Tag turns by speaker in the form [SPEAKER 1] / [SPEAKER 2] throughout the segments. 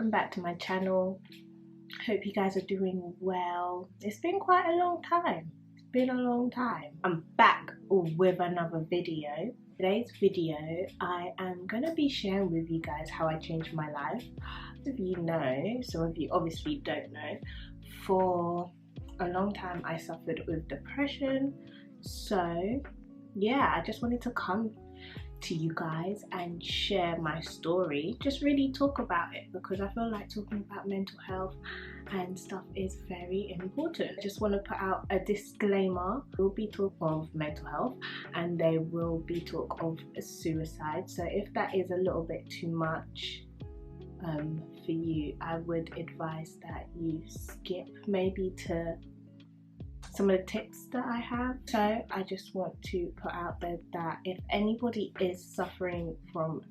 [SPEAKER 1] welcome back to my channel. Hope you guys are doing well. It's been quite a long time. I'm back with another video. Today's video, I am going to be sharing with you guys how I changed my life. Some of you know, some of you obviously don't know, for a long time I suffered with depression. So yeah, I just wanted to come to you guys and share my story, just really talk about it, because I feel like talking about mental health and stuff is very important. I just want to put out a disclaimer. There will be talk of mental health and there will be talk of suicide, so if that is a little bit too much for you, I would advise that you skip maybe to some of the tips that I have. So I just want to put out there that if anybody is suffering from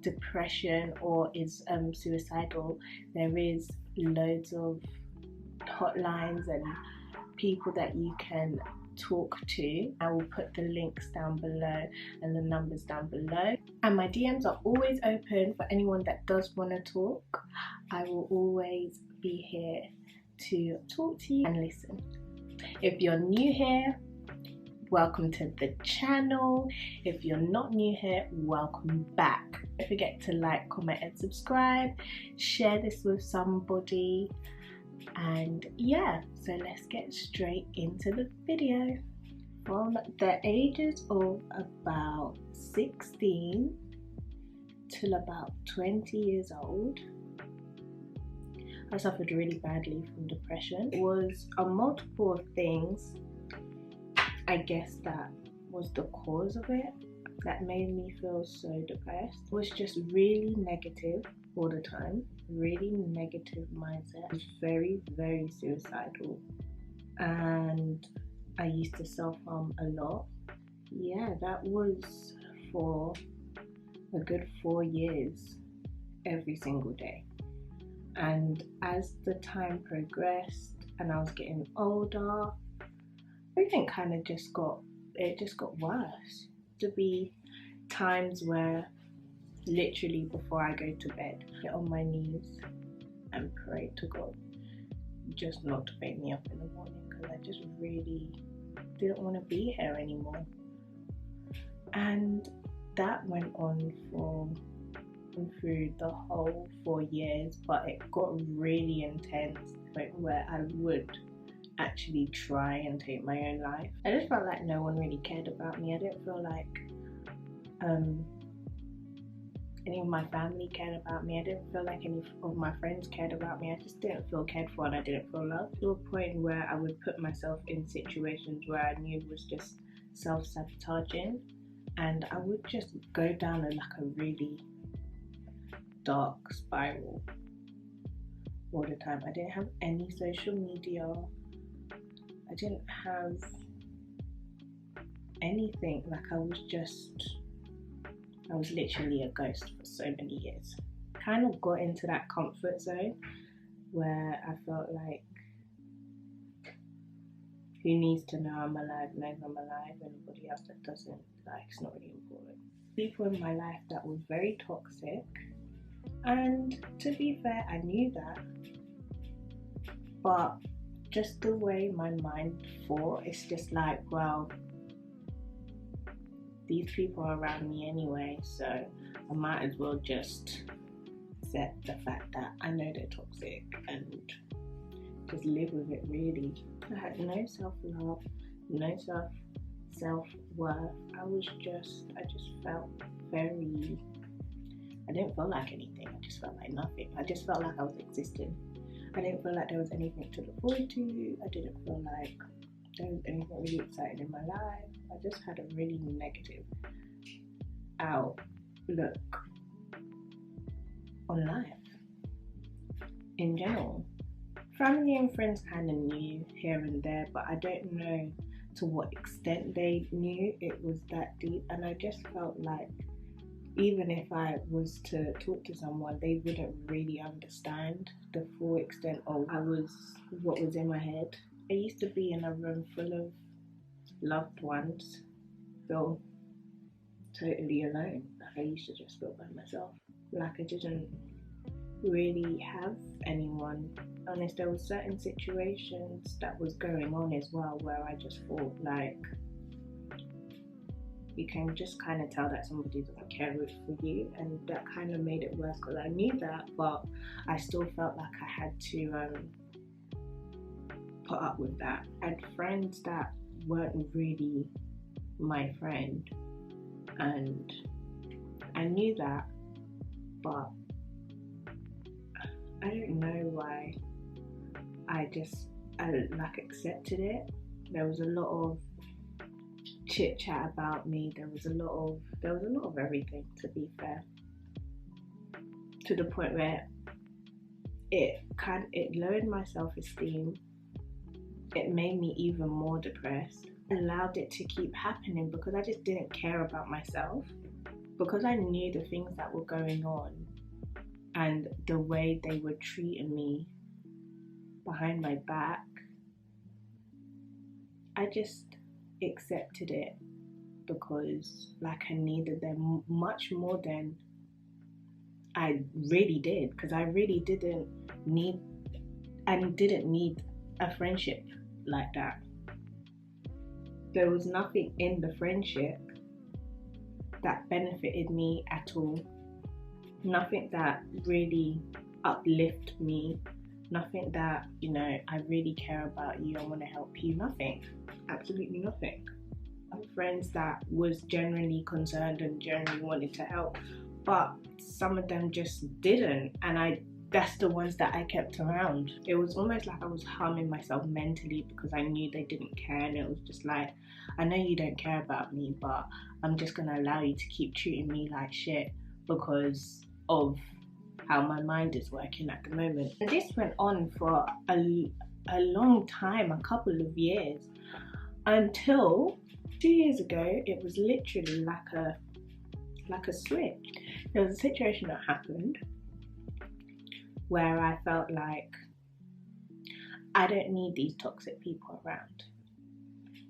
[SPEAKER 1] depression or is suicidal, there is loads of hotlines and people that you can talk to. I will put the links down below and the numbers down below, and my DMs are always open for anyone that does want to talk. I will always be here to talk to you and listen. If you're new here, welcome to the channel. If you're not new here, welcome back. Don't forget to like, comment and subscribe. Share this with somebody. And yeah, so let's get straight into the video. From the ages of about 16 till about 20 years old, I suffered really badly from depression. It was a multiple of things, I guess, that was the cause of it, that made me feel so depressed. It was just really negative all the time, really negative mindset. I was very, very suicidal, and I used to self-harm a lot. Yeah, that was for a good 4 years, every single day. And as the time progressed and I was getting older, everything kind of just got worse. To be times where literally before I go to bed, I get on my knees and pray to God just not to wake me up in the morning, because I just really didn't want to be here anymore. And that went on through the whole 4 years, but it got really intense, where I would actually try and take my own life. I just felt like no one really cared about me. I didn't feel like any of my family cared about me. I didn't feel like any of my friends cared about me. I just didn't feel cared for, and I didn't feel loved, to a point where I would put myself in situations where I knew was just self-sabotaging, and I would just go down a really dark spiral all the time. I didn't have any social media. I didn't have anything. Like I was literally a ghost for so many years. Kind of got into that comfort zone where I felt like, who needs to know I'm alive knows I'm alive. Anybody else that doesn't, like, it's not really important. People in my life that were very toxic. And to be fair, I knew that, but just the way my mind thought, it's just like, well, these people are around me anyway, so I might as well just accept the fact that I know they're toxic and just live with it, really. I had no self-love, no self-worth. I just felt very, I didn't feel like anything. I just felt like nothing. I just felt like I was existing. I didn't feel like there was anything to look forward to. I didn't feel like there was anything really exciting in my life. I just had a really negative outlook on life in general. Family and friends kind of knew here and there, but I don't know to what extent they knew it was that deep. And I just felt like even if I was to talk to someone, they wouldn't really understand the full extent of what was in my head. I used to be in a room full of loved ones, feel totally alone. Like I used to just feel by myself. Like I didn't really have anyone. Honest, there were certain situations that was going on as well where I just thought like, you can just kind of tell that somebody doesn't care for you, and that kind of made it worse because I knew that, but I still felt like I had to put up with that. I had friends that weren't really my friend, and I knew that, but I don't know why I like accepted it. There was a lot of chit chat about me. There was a lot of everything, to be fair, to the point where it lowered my self-esteem. It made me even more depressed. I allowed it to keep happening because I just didn't care about myself, because I knew the things that were going on and the way they were treating me behind my back. I just accepted it because like I needed them much more than I really did, because I really didn't need a friendship like that. There was nothing in the friendship that benefited me at all. Nothing that really uplifted me. Nothing that, you know, I really care about you, I want to help you. Nothing. Absolutely nothing. I have friends that was genuinely concerned and genuinely wanted to help, but some of them just didn't, and that's the ones that I kept around. It was almost like I was harming myself mentally because I knew they didn't care, and it was just like, I know you don't care about me, but I'm just gonna allow you to keep treating me like shit because of how my mind is working at the moment. And this went on for a long time, a couple of years, until 2 years ago. It was literally like a switch. There was a situation that happened where I felt like I don't need these toxic people around.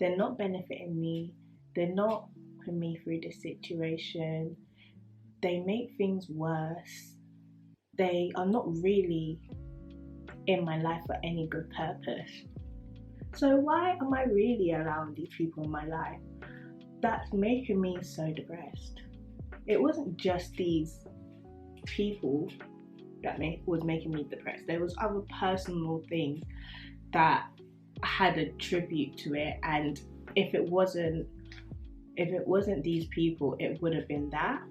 [SPEAKER 1] They're not benefiting me. They're not putting me through this situation. They make things worse. They are not really in my life for any good purpose. So why am I really allowing these people in my life? That's making me so depressed. It wasn't just these people that was making me depressed. There was other personal things that had a tribute to it, and if it wasn't these people, it would have been that.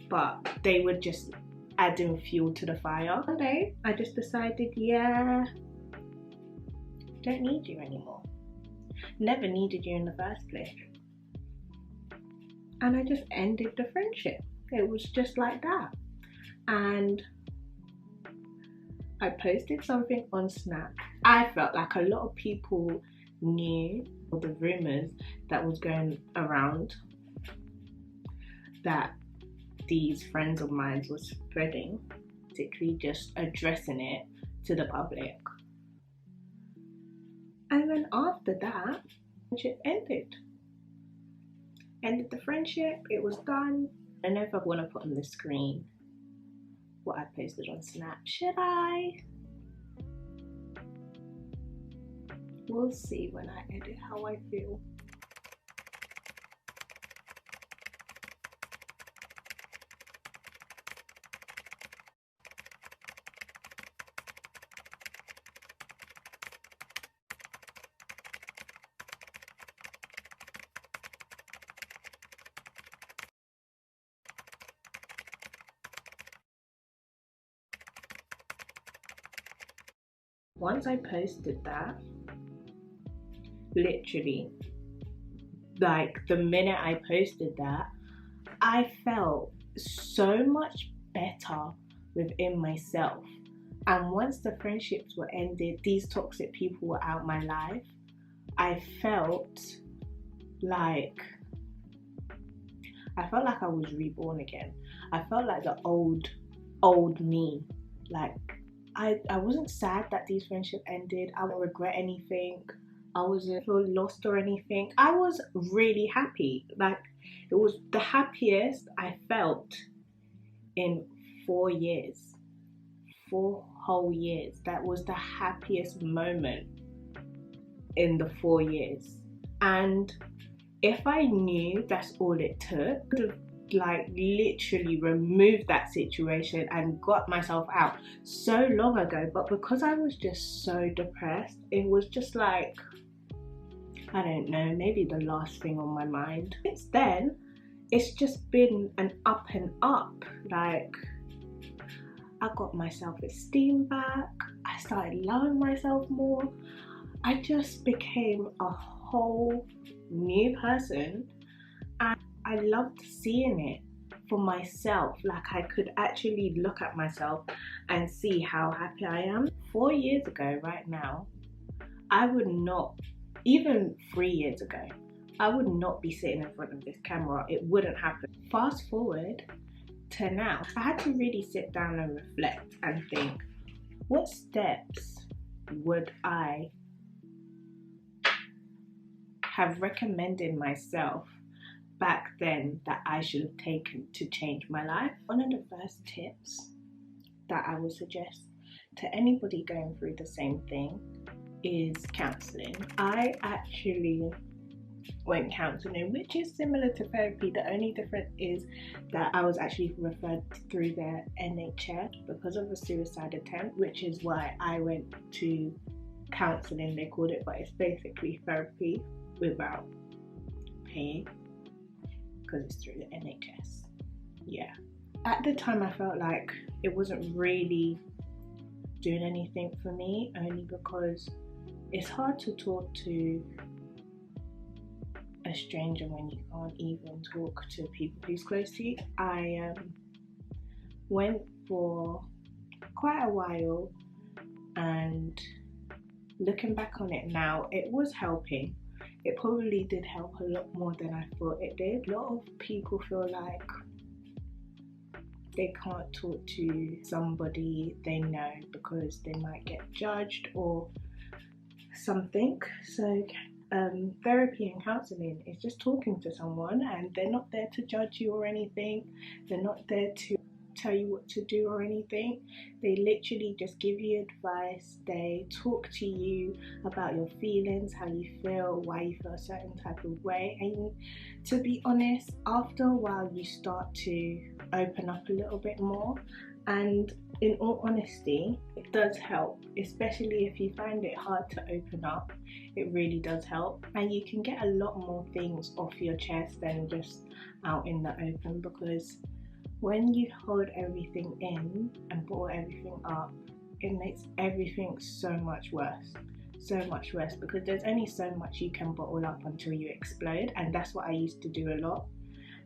[SPEAKER 1] But they were just adding fuel to the fire. One day, I just decided, yeah, don't need you anymore. Never needed you in the first place. And I just ended the friendship. It was just like that. And I posted something on Snap. I felt like a lot of people knew all the rumors that was going around that these friends of mine were spreading, particularly just addressing it to the public. And then after that, friendship ended. Ended the friendship, it was done. I don't know if I want to put on the screen what I posted on Snap. Should I? We'll see when I edit how I feel. Once I posted that, literally, like the minute I posted that, I felt so much better within myself. And once the friendships were ended, these toxic people were out my life, I felt like I was reborn again. I felt like the old me. Like I wasn't sad that these friendships ended. I don't regret anything. I wasn't feel lost or anything. I was really happy. Like it was the happiest I felt in 4 years. 4 whole years. That was the happiest moment in the 4 years. And if I knew that's all it took, I would have like literally removed that situation and got myself out so long ago. But because I was just so depressed, it was just like, I don't know, maybe the last thing on my mind. Since then, it's just been an up and up. Like, I got my self-esteem back, I started loving myself more, I just became a whole new person, and I loved seeing it for myself. Like, I could actually look at myself and see how happy I am. 4 years ago right now, I would not, even 3 years ago, I would not be sitting in front of this camera. It wouldn't happen. Fast forward to now, I had to really sit down and reflect and think, what steps would I have recommended myself back then that I should have taken to change my life? One of the first tips that I would suggest to anybody going through the same thing is counselling. I actually went counselling, which is similar to therapy. The only difference is that I was actually referred through the NHS because of a suicide attempt, which is why I went to counselling, they called it, but it's basically therapy without paying because it's through the NHS. Yeah. At the time, I felt like it wasn't really doing anything for me, only because it's hard to talk to a stranger when you can't even talk to people who's close to you. I went for quite a while, and looking back on it now, it was helping. It probably did help a lot more than I thought it did. A lot of people feel like they can't talk to somebody they know because they might get judged or something. So therapy and counselling is just talking to someone, and they're not there to judge you or anything. They're not there to tell you what to do or anything. They literally just give you advice. They talk to you about your feelings, how you feel, why you feel a certain type of way. And to be honest, after a while you start to open up a little bit more, and in all honesty, it does help, especially if you find it hard to open up. It really does help, and you can get a lot more things off your chest than just out in the open, because when you hold everything in and bottle everything up, it makes everything so much worse, because there's only so much you can bottle up until you explode. And that's what I used to do a lot,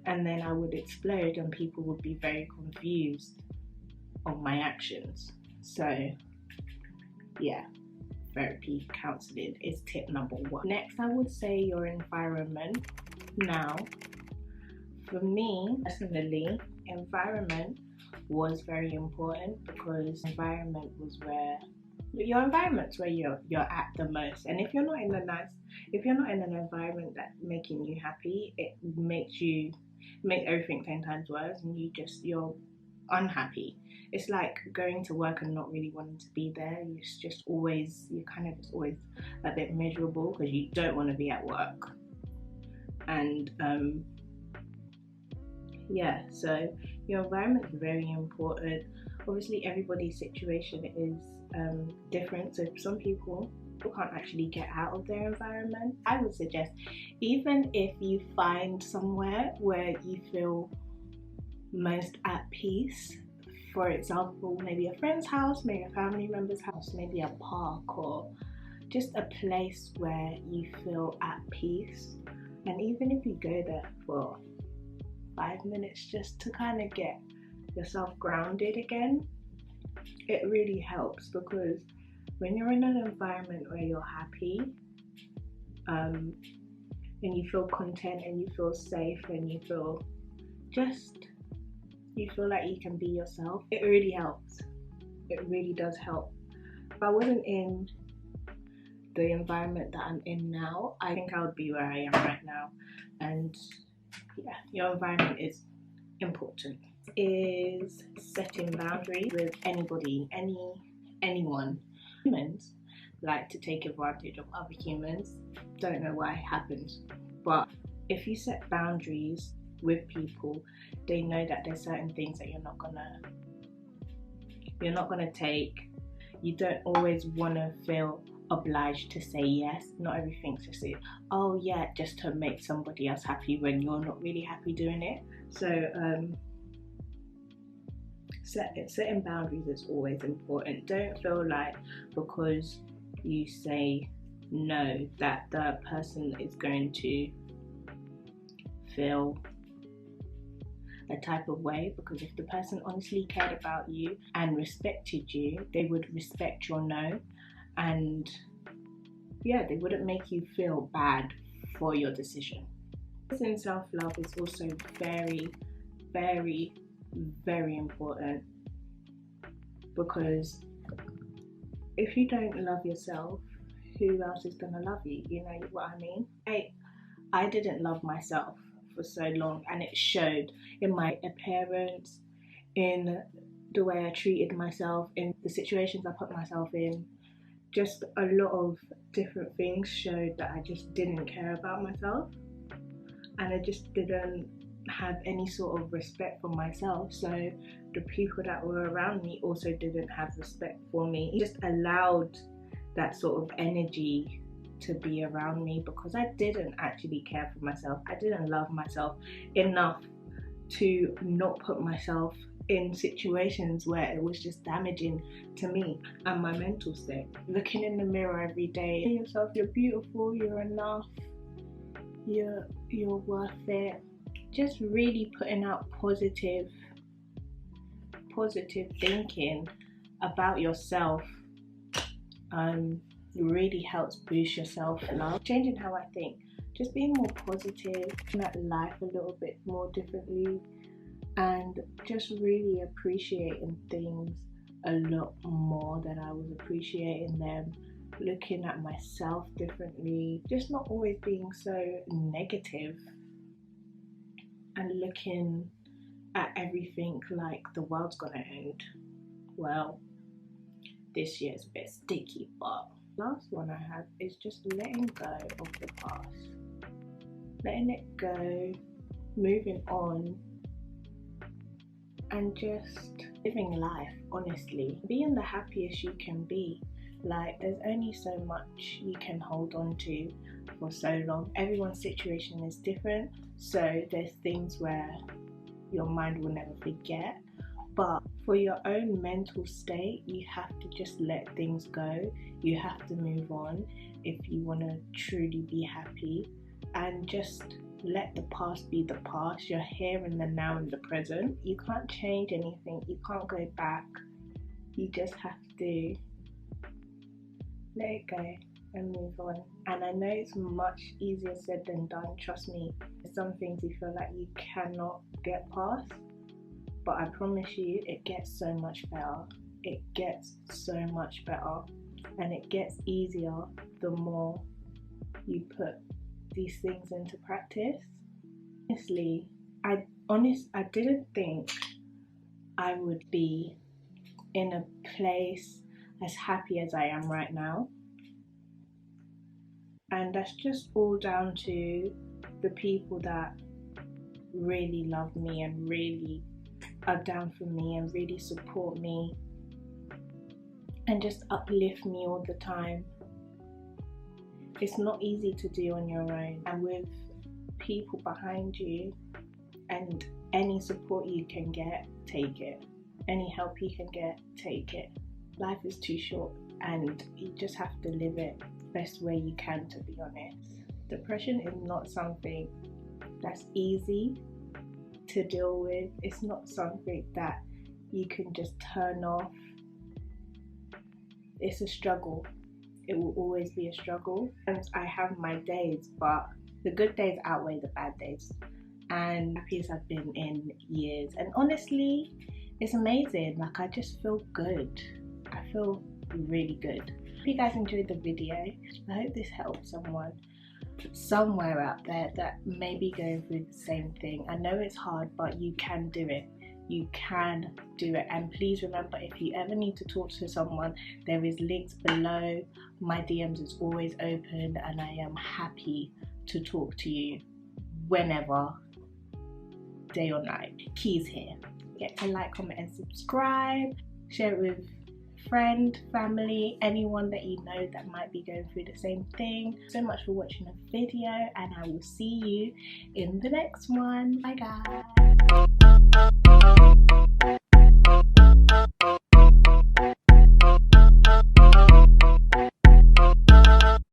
[SPEAKER 1] and then I would explode and people would be very confused of my actions. So yeah, therapy, counselling is tip number 1. Next, I would say your environment. Now, for me personally, environment was very important, because environment was where your environment's where you're at the most. And if you're not in an environment that's making you happy, it makes everything 10 times worse, and you're unhappy. It's like going to work and not really wanting to be there. You're kind of just always a bit miserable because you don't want to be at work. And yeah, so your environment is very important. Obviously everybody's situation is different, so some people can't actually get out of their environment. I would suggest, even if you find somewhere where you feel most at peace, for example, maybe a friend's house, maybe a family member's house, maybe a park, or just a place where you feel at peace. And even if you go there for 5 minutes just to kind of get yourself grounded again, it really helps, because when you're in an environment where you're happy, and you feel content and you feel safe and you feel like you can be yourself, it really helps. It really does help. If I wasn't in the environment that I'm in now, I think I would be where I am right now. And yeah, your environment is important. is setting boundaries with anybody, anyone. Humans like to take advantage of other humans. Don't know why it happens, but if you set boundaries with people, they know that there's certain things that you're not gonna take. You don't always want to feel obliged to say yes. Not everything to say, oh yeah, just to make somebody else happy when you're not really happy doing it. So setting boundaries is always important. Don't feel like because you say no that the person is going to feel a type of way, because if the person honestly cared about you and respected you, they would respect your no, and yeah, they wouldn't make you feel bad for your decision. In self-love is also very, very, very important, because if you don't love yourself, who else is gonna love you? You know what I mean? I didn't love myself for so long, and it showed in my appearance, in the way I treated myself, in the situations I put myself in. Just a lot of different things showed that I just didn't care about myself, and I just didn't have any sort of respect for myself. So the people that were around me also didn't have respect for me. It just allowed that sort of energy to be around me, because I didn't actually care for myself. I didn't love myself enough to not put myself in situations where it was just damaging to me and my mental state. Looking in the mirror every day, telling yourself you're beautiful, you're enough, you're worth it. Just really putting out positive thinking about yourself really helps boost your self-love. Changing how I think, just being more positive, looking at life a little bit more differently, and just really appreciating things a lot more than I was appreciating them. Looking at myself differently, just not always being so negative, and looking at everything like the world's gonna end. Well, this year's a bit sticky, but last one I have is just letting go of the past. Letting it go, moving on, and just living life, honestly. Being the happiest you can be. Like, there's only so much you can hold on to for so long. Everyone's situation is different, so there's things where your mind will never forget. But for your own mental state, you have to just let things go. You have to move on if you want to truly be happy, and just let the past be the past. You're here in the now and the present. You can't change anything. You can't go back. You just have to let it go and move on. And I know it's much easier said than done, trust me. Some things you feel like you cannot get past, but I promise you it gets so much better. It gets so much better, and it gets easier the more you put these things into practice. Honestly, I didn't think I would be in a place as happy as I am right now, and that's just all down to the people that really love me and really are down for me and really support me and just uplift me all the time. It's not easy to do on your own, and with people behind you and any support you can get, take it. Any help you can get, take it. Life is too short, and you just have to live it best way you can, to be honest. Depression is not something that's easy to deal with. It's not something that you can just turn off. It's a struggle. It will always be a struggle. And I have my days, but the good days outweigh the bad days. And happiest I've been in years. And honestly, it's amazing. Like, I just feel good. I feel really good. Hope you guys enjoyed the video. I hope this helps someone somewhere out there that may be going through the same thing. I know it's hard, but you can do it. you can do it. And please remember, if you ever need to talk to someone, there is links below. My DMs is always open and I am happy to talk to you whenever, day or night. Keys here. Get to like, comment and subscribe. Share it with friend, family, anyone that you know that might be going through the same thing. So much for watching the video, and I will see you in the next one. Bye guys.